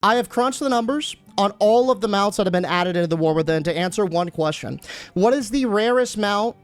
I have crunched the numbers on all of the mounts that have been added into the War Within to answer one question. What is the rarest mount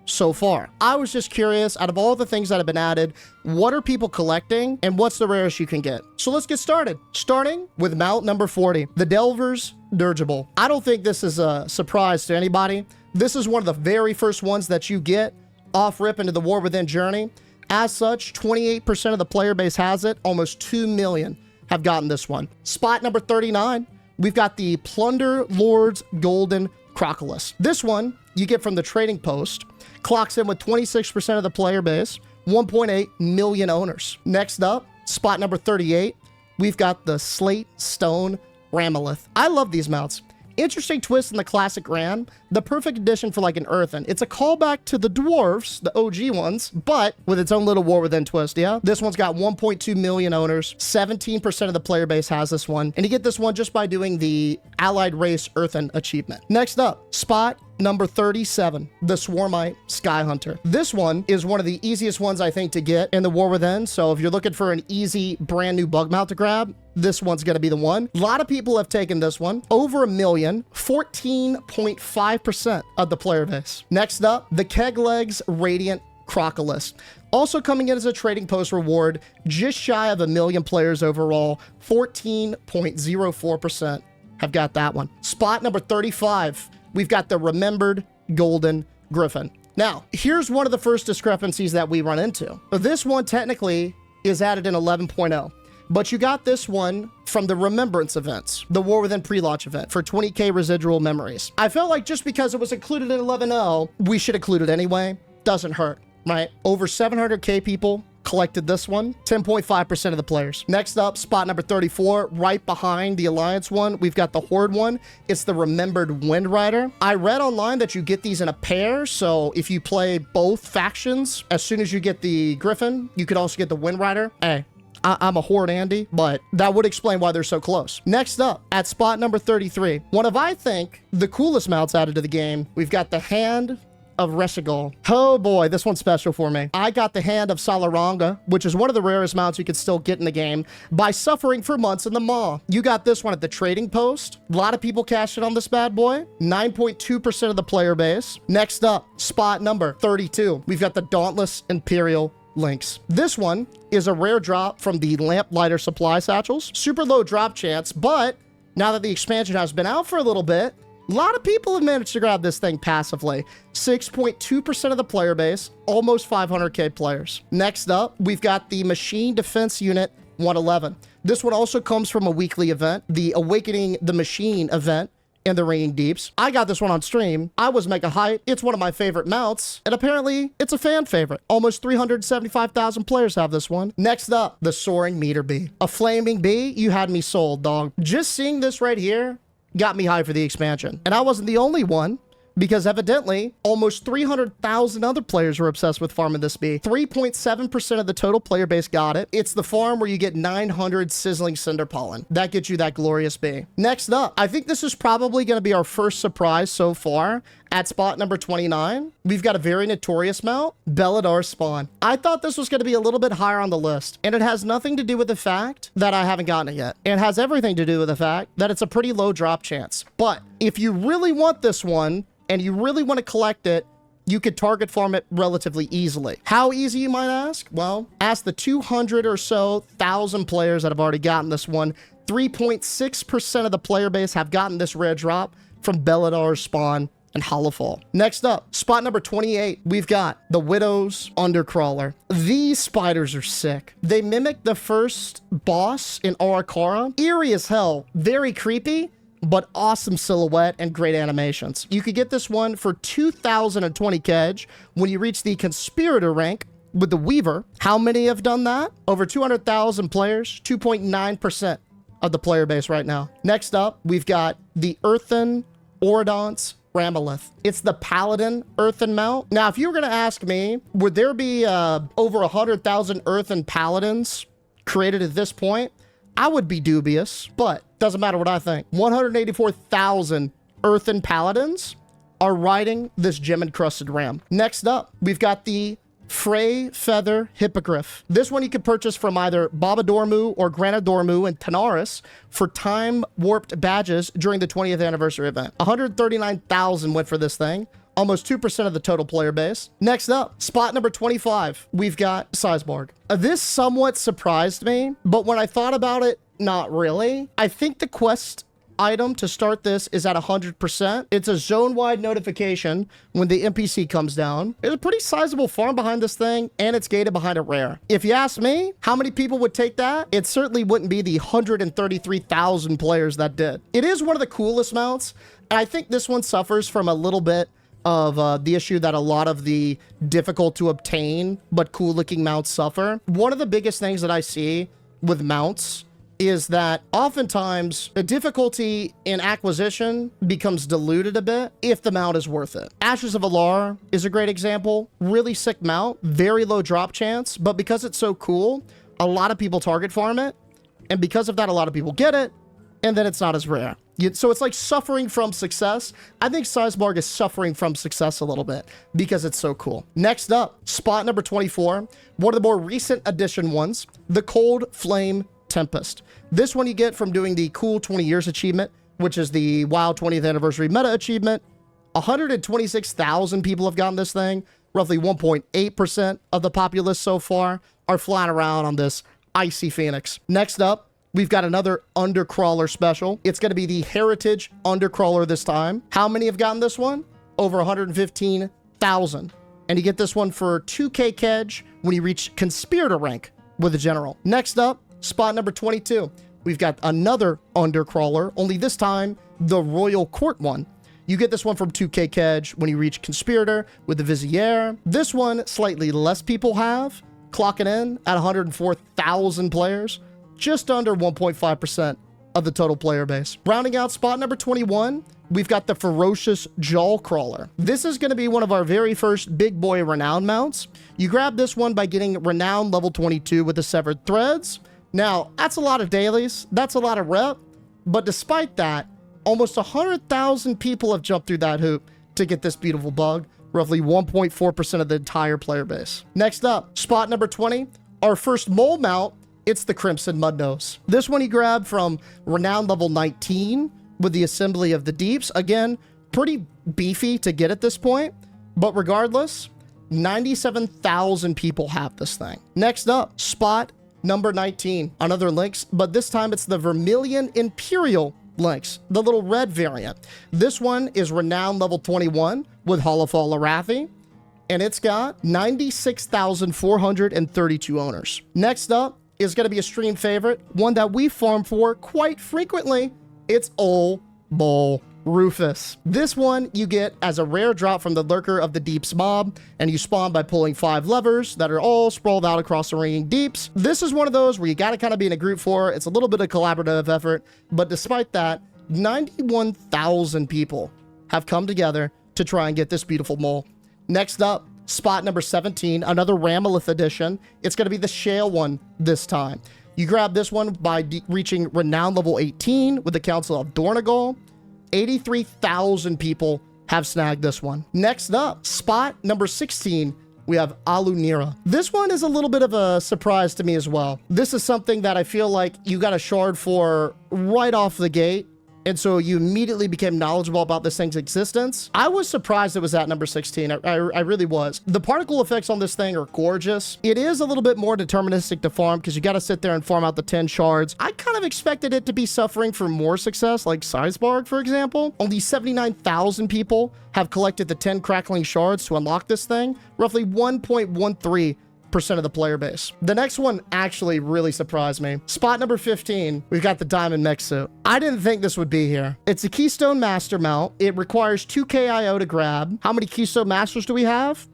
so far? I was just curious, out of all the things that have been added, what are people collecting and what's the rarest you can get? So let's get started. Starting with mount number 40, the Delver's Dirigible. I don't think this is a surprise to anybody. This is one of the very first ones that you get off rip into the War Within journey. As such, 28% of the player base has it. Almost 2 million have gotten this one. Spot number 39, we've got the Plunder Lord's Golden Crocolus. This one you get from the trading post. Clocks in with 26% of the player base, 1.8 million owners. Next up, spot number 38, we've got the Slate Stone Ramolith. I love these mounts. Interesting twist in the classic Ram. The perfect addition for like an Earthen. It's a callback to the dwarves, the OG ones, but with its own little War Within twist, yeah? This one's got 1.2 million owners. 17% of the player base has this one. And you get this one just by doing the Allied Race Earthen achievement. Next up, spot number 37, the Swarmite Sky Hunter. This one is one of the easiest ones, I think, to get in the War Within. So if you're looking for an easy, brand new bug mount to grab, this one's going to be the one. A lot of people have taken this one. Over a million, 14.5% of the player base. Next up, the Keglegs Radiant Crocolus. Also coming in as a trading post reward, just shy of a million players overall, 14.04% have got that one. Spot number 35, we've got the Remembered Golden Griffin. Now, here's one of the first discrepancies that we run into. This one technically is added in 11.0. But you got this one from the Remembrance events, the War Within pre-launch event for 20k residual memories. I felt like just because it was included in 11.0, we should include it anyway. Doesn't hurt, right? Over 700k people collected this one, 10.5% of the players. Next up, spot number 34, right behind the Alliance one, we've got the Horde one. It's the Remembered Wind Rider. I read online that you get these in a pair, so if you play both factions, as soon as you get the Griffin, you could also get the Wind Rider. Hey, I'm a Horde Andy, but that would explain why they're so close. Next up, at spot number 33, one of, I think, the coolest mounts added to the game, we've got the Hand of Reshigal. Oh boy, this one's special for me. I got the Hand of Salaranga, which is one of the rarest mounts you could still get in the game, by suffering for months in the maw. You got this one at the trading post. A lot of people cashed in on this bad boy. 9.2% of the player base. Next up, spot number 32. We've got the Dauntless Imperial Lynx. This one is a rare drop from the Lamplighter supply satchels. Super low drop chance, but now that the expansion has been out for a little bit, a lot of people have managed to grab this thing passively. 6.2% of the player base, almost 500k players. Next up, we've got the Machine Defense Unit 111. This one also comes from a weekly event, the Awakening the Machine event in the Ringing Deeps. I got this one on stream. I was mega hyped. It's one of my favorite mounts, and apparently it's a fan favorite. Almost 375,000 players have this one. Next up, the Soaring Meter Bee. A flaming bee, you had me sold, dog. Just seeing this right here got me high for the expansion. And I wasn't the only one, because evidently almost 300,000 other players were obsessed with farming this bee. 3.7% of the total player base got it. It's the farm where you get 900 sizzling cinder pollen. That gets you that glorious bee. Next up, I think this is probably going to be our first surprise so far. At spot number 29, we've got a very notorious mount, Belladar Spawn. I thought this was going to be a little bit higher on the list, and it has nothing to do with the fact that I haven't gotten it yet. It has everything to do with the fact that it's a pretty low drop chance. But if you really want this one, and you really want to collect it, you could target farm it relatively easily. How easy, you might ask? Well, ask the 200 or so thousand players that have already gotten this one. 3.6% of the player base have gotten this rare drop from Belladar Spawn and Hollowfall. Next up, spot number 28, we've got the Widow's Undercrawler. These spiders are sick. They mimic the first boss in Arakara. Eerie as hell, very creepy, but awesome silhouette and great animations. You could get this one for 2,020 kedge when you reach the Conspirator rank with the Weaver. How many have done that? Over 200,000 players, 2.9% of the player base right now. Next up, we've got the Earthen Orodonts Ramolith. It's the Paladin Earthen mount. Now, if you were going to ask me, would there be over 100,000 Earthen Paladins created at this point? I would be dubious, but doesn't matter what I think. 184,000 Earthen Paladins are riding this gem-encrusted ram. Next up, we've got the Frey Feather Hippogriff. This one you can purchase from either Babadormu or Granadormu and Tanaris for time-warped badges during the 20th anniversary event. 139,000 went for this thing. Almost 2% of the total player base. Next up, spot number 25, we've got Sizeborg. This somewhat surprised me, but when I thought about it, not really. I think the quest item to start this is at 100%. It's a zone-wide notification when the NPC comes down. There's a pretty sizable farm behind this thing, and it's gated behind a rare. If you ask me, how many people would take that? It certainly wouldn't be the 133,000 players that did. It is one of the coolest mounts, and I think this one suffers from a little bit of the issue that a lot of the difficult to obtain but cool looking mounts suffer. One of the biggest things that I see with mounts is that oftentimes the difficulty in acquisition becomes diluted a bit if the mount is worth it. Ashes of Alar is a great example. Really sick mount, very low drop chance, but because it's so cool, a lot of people target farm it, and because of that, a lot of people get it, and then it's not as rare. So it's like suffering from success. I think Sizeborg is suffering from success a little bit because it's so cool. Next up, spot number 24, one of the more recent addition ones, the Cold Flame Tempest. This one you get from doing the Cool 20 Years achievement, which is the WoW 20th Anniversary Meta achievement. 126,000 people have gotten this thing. Roughly 1.8% of the populace so far are flying around on this Icy Phoenix. Next up, we've got another Undercrawler special. It's going to be the Heritage Undercrawler this time. How many have gotten this one? Over 115,000. And you get this one for 2k Kedge when you reach Conspirator rank with a general. Next up, spot number 22. We've got another Undercrawler, only this time the Royal Court one. You get this one from 2k Kedge when you reach Conspirator with the Vizier. This one, slightly less people have, clocking in at 104,000 players. Just under 1.5% of the total player base. Rounding out spot number 21, we've got the Ferocious Jawcrawler. This is going to be one of our very first big boy renown mounts. You grab this one by getting renown level 22 with the Severed Threads. Now, that's a lot of dailies. That's a lot of rep. But despite that, almost 100,000 people have jumped through that hoop to get this beautiful bug. Roughly 1.4% of the entire player base. Next up, spot number 20, our first mole mount. It's the Crimson Mudnose. This one you grab from Renown level 19 with the Assembly of the Deeps. Again, pretty beefy to get at this point, but regardless, 97,000 people have this thing. Next up, spot number 19. Another Lynx, but this time it's the Vermilion Imperial Lynx, the little red variant. This one is Renown level 21 with Hollowfall Arathi, and it's got 96,432 owners. Next up, is going to be a stream favorite, one that we farm for quite frequently. It's Ol Bol Rufus. This one you get as a rare drop from the Lurker of the Deeps mob, and you spawn by pulling 5 levers that are all sprawled out across the ringing deeps. This is one of those where you got to kind of be in a group for. It's a little bit of collaborative effort, but despite that, 91,000 people have come together to try and get this beautiful mole. Next up, spot number 17, another Ramolith edition. It's going to be the Shale one this time. You grab this one by reaching Renown level 18 with the Council of Dornegal. 83,000 people have snagged this one. Next up, spot number 16, we have Alunira. This one is a little bit of a surprise to me as well. This is something that I feel like you got a shard for right off the gate, and so you immediately became knowledgeable about this thing's existence. I was surprised it was at number 16. I really was. The particle effects on this thing are gorgeous. It is a little bit more deterministic to farm because you got to sit there and farm out the 10 shards. I kind of expected it to be suffering from more success, like Sizeborg, for example. Only 79,000 people have collected the 10 crackling shards to unlock this thing. Roughly 1.13% of the player base. The next one actually really surprised me. Spot number 15, we've got the Diamond Mech Suit. I didn't think this would be here. It's a Keystone Master mount. It requires 2k IO to grab. How many Keystone Masters do we have?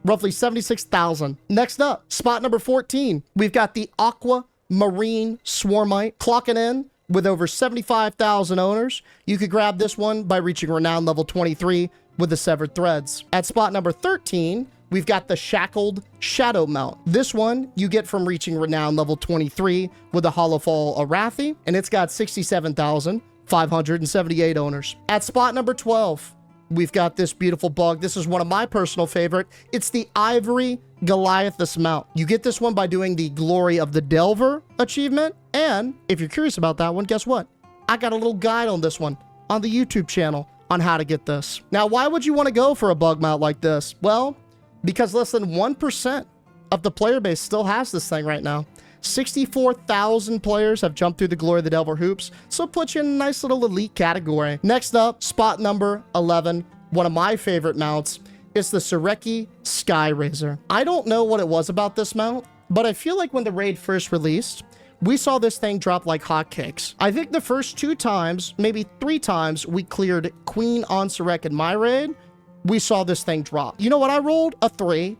Roughly 76,000. Next up, spot number 14, we've got the Aqua Marine Swarmite clocking in with over 75,000 owners. You could grab this one by reaching Renown level 23 with the Severed Threads. At spot number 13, we've got the Shackled Shadow mount. This one you get from reaching Renown level 23 with the Hollowfall Arathi, and it's got 67,578 owners. At spot number 12, we've got this beautiful bug. This is one of my personal favorite. It's the Ivory Goliathus mount. You get this one by doing the Glory of the Delver achievement. And if you're curious about that one, guess what? I got a little guide on this one on the YouTube channel on how to get this. Now, why would you want to go for a bug mount like this? Well, because less than 1% of the player base still has this thing right now. 64,000 players have jumped through the Glory of the Delver hoops, so it puts you in a nice little elite category. Next up, spot number 11, one of my favorite mounts, is the Sureki Sky Razor. I don't know what it was about this mount, but I feel like when the raid first released, we saw this thing drop like hotcakes. I think the first 2 times, maybe 3 times, we cleared Queen on Surek in my raid, we saw this thing drop. You know what? I rolled a 3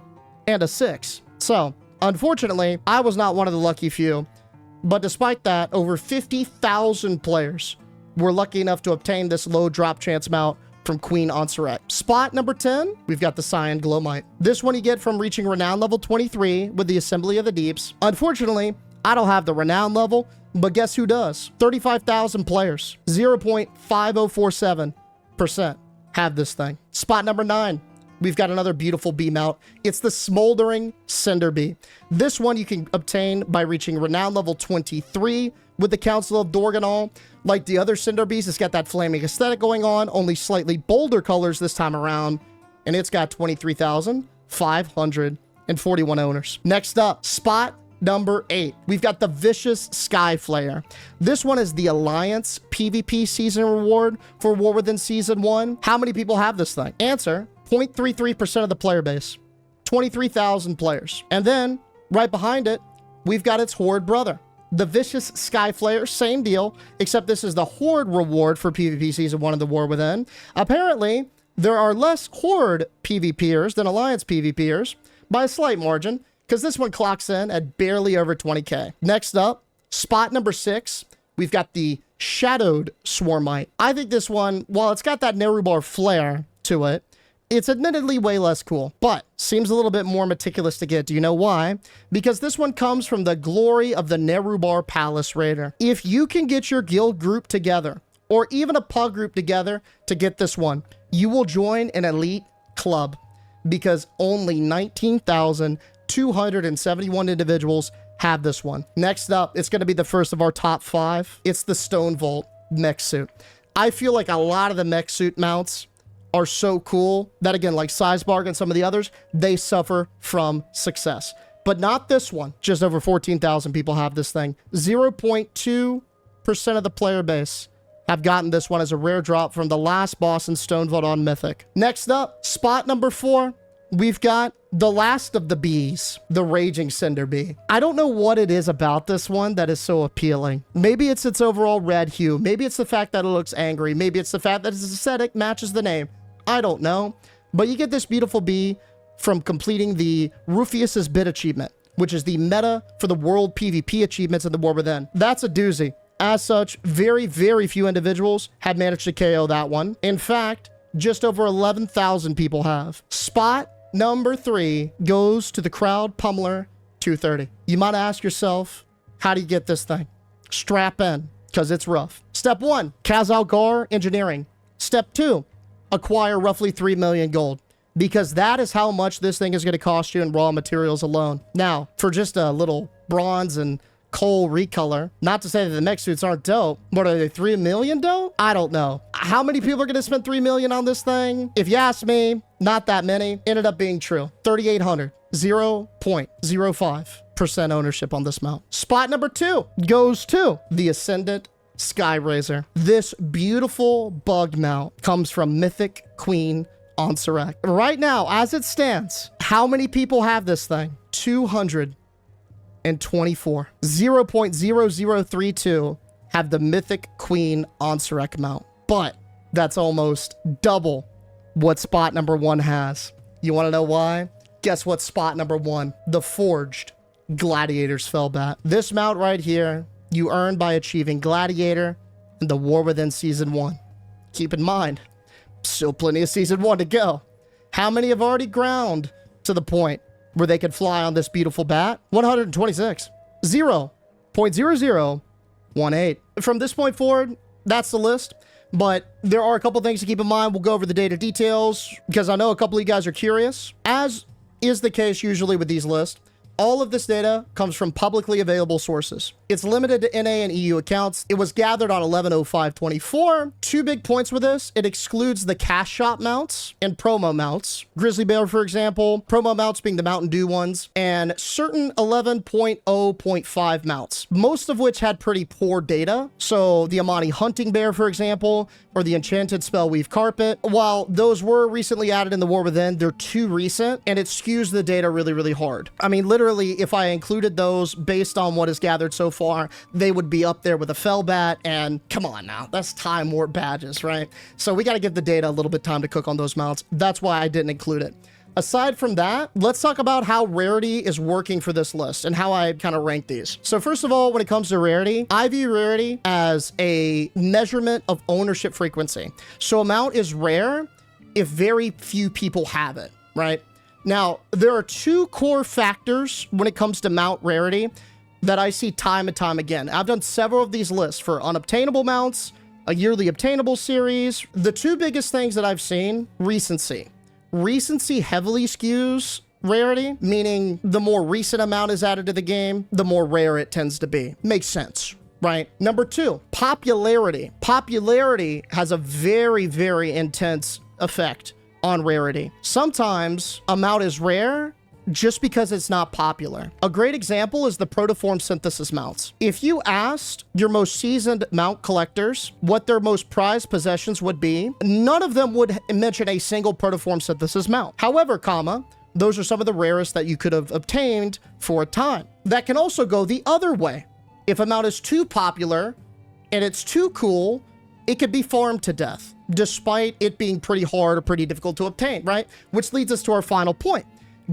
and a 6. So, unfortunately, I was not one of the lucky few. But despite that, over 50,000 players were lucky enough to obtain this low drop chance mount from Queen on Surek. Spot number 10, we've got the Cyan Glowmite. This one you get from reaching Renown level 23 with the Assembly of the Deeps. Unfortunately, I don't have the Renown level, but guess who does? 35,000 players, 0.5047% have this thing. Spot number 9, we've got another beautiful bee mount. It's the Smoldering Cinder Bee. This one you can obtain by reaching Renown level 23 with the Council of Dorganol. Like the other Cinder Bees, it's got that flaming aesthetic going on, only slightly bolder colors this time around, and it's got 23,541 owners. Next up, spot number 8, we've got the Vicious Sky Flare. This one is the Alliance PvP season reward for War Within Season 1. How many people have this thing? Answer, 0.33% of the player base. 23,000 players. And then, right behind it, we've got its Horde brother. The Vicious Sky Flare, same deal, except this is the Horde reward for PvP Season 1 of the War Within. Apparently, there are less Horde PvPers than Alliance PvPers, by a slight margin, because this one clocks in at barely over 20k. Next up, spot number 6, we've got the Shadowed Swarmite. I think this one, while it's got that Nerubar flair to it, it's admittedly way less cool, but seems a little bit more meticulous to get. Do you know why? Because this one comes from the Glory of the Nerubar Palace Raider. If you can get your guild group together, or even a pug group together to get this one, you will join an elite club, because only 19,271 individuals have this one. Next up, it's going to be the first of our top 5. It's the Stone Vault mech suit. I feel like a lot of the mech suit mounts are so cool that, again, like Sizebarg and some of the others, they suffer from success. But not this one. Just over 14,000 people have this thing. 0.2% of the player base have gotten this one as a rare drop from the last boss in Stone Vault on Mythic. Next up, spot number 4, we've got the last of the bees, the Raging Cinder Bee. I don't know what it is about this one that is so appealing. Maybe it's its overall red hue. Maybe it's the fact that it looks angry. Maybe it's the fact that its aesthetic matches the name. I don't know. But you get this beautiful bee from completing the Rufius's Bit achievement, which is the meta for the world PvP achievements in the War Within. That's a doozy. As such, very, very few individuals have managed to KO that one. In fact, just over 11,000 people have. Spot number 3 goes to the Crowd Pummeler 230. You might ask yourself, how do you get this thing? Strap in, because it's rough. Step 1, Kazalgar Engineering. Step 2, acquire roughly 3 million gold, because that is how much this thing is going to cost you in raw materials alone. Now, for just a little bronze and coal recolor, not to say that the mech suits aren't dope, but are they 3 million dope? I don't know. How many people are going to spend 3 million on this thing? If you ask me, not that many. Ended up being true. 3,800, 0.05% ownership on this mount. Spot number 2 goes to the Ascendant Sky Razor. This beautiful bug mount comes from Mythic Queen on Surek. Right now, as it stands, how many people have this thing? 224. 0.0032 have the Mythic Queen on Surek mount. But that's almost double what spot number 1 has. You want to know why? Guess what spot number 1? The Forged Gladiator's Fellbat. This mount right here, you earn by achieving Gladiator in the War Within Season 1. Keep in mind, still plenty of Season 1 to go. How many have already ground to the point where they could fly on this beautiful bat? 126. 0.0018. From this point forward, that's the list. But there are a couple things to keep in mind. We'll go over the data details because I know a couple of you guys are curious. As is the case usually with these lists, all of this data comes from publicly available sources. It's limited to NA and EU accounts. It was gathered on 11/05/24. Two big points with this. It excludes the cash shop mounts and promo mounts. Grizzly Bear, for example, promo mounts being the Mountain Dew ones, and certain 11.0.5 mounts, most of which had pretty poor data. So the Amani Hunting Bear, for example, or the Enchanted Spellweave Carpet, while those were recently added in the War Within, they're too recent, and it skews the data really, really hard. I mean, literally, if I included those based on what is gathered so far, they would be up there with a Fellbat, and come on now, that's Time Warp badges, right? So we got to give the data a little bit time to cook on those mounts. That's why I didn't include it. Aside from that, let's talk about how rarity is working for this list and how I kind of rank these. So first of all, when it comes to rarity, I view rarity as a measurement of ownership frequency. So a mount is rare if very few people have it, right? Now, there are two core factors when it comes to mount rarity that I see time and time again. I've done several of these lists for unobtainable mounts, a yearly obtainable series. The two biggest things that I've seen, recency. Recency heavily skews rarity, meaning the more recent amount is added to the game, the more rare it tends to be. Makes sense, right? Number two, popularity. Popularity has a very, very intense effect on rarity. Sometimes a mount is rare just because it's not popular. A great example is the protoform synthesis mounts. If you asked your most seasoned mount collectors what their most prized possessions would be, none of them would mention a single protoform synthesis mount. However, those are some of the rarest that you could have obtained for a time. That can also go the other way. If a mount is too popular and it's too cool, it could be farmed to death, despite it being pretty hard or pretty difficult to obtain, right? Which leads us to our final point.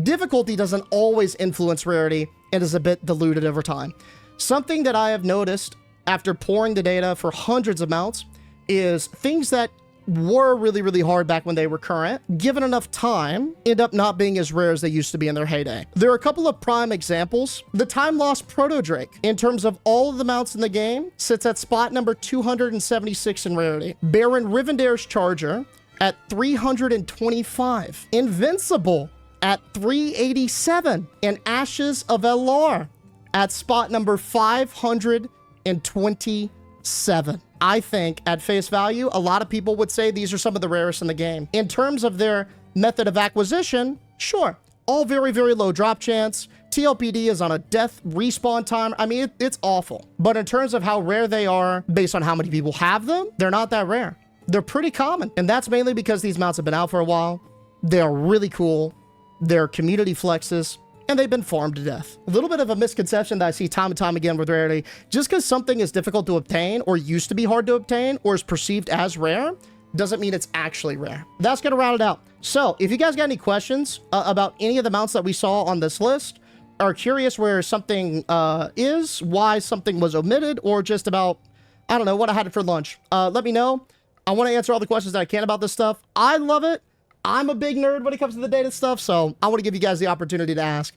Difficulty doesn't always influence rarity and is a bit diluted over time. Something that I have noticed after pouring the data for hundreds of mounts is things that were really, really hard back when they were current, given enough time, end up not being as rare as they used to be in their heyday. There are a couple of prime examples. The Time Lost Proto Drake, in terms of all of the mounts in the game, sits at spot number 276 in rarity. Baron Rivendare's Charger at 325. Invincible at 387, and Ashes of Elar at spot number 527. I think at face value, a lot of people would say these are some of the rarest in the game. In terms of their method of acquisition, sure, all very, very low drop chance. TLPD is on a death respawn time. I mean, it's awful. But in terms of how rare they are, based on how many people have them, they're not that rare. They're pretty common. And that's mainly because these mounts have been out for a while. They are really cool. They're community flexes, and they've been farmed to death. A little bit of a misconception that I see time and time again with rarity. Just because something is difficult to obtain, or used to be hard to obtain, or is perceived as rare, doesn't mean it's actually rare. That's going to round it out. So if you guys got any questions about any of the mounts that we saw on this list, are curious where something is, why something was omitted, or just about, I don't know, what I had for lunch, let me know. I want to answer all the questions that I can about this stuff. I love it. I'm a big nerd when it comes to the data stuff, so I want to give you guys the opportunity to ask.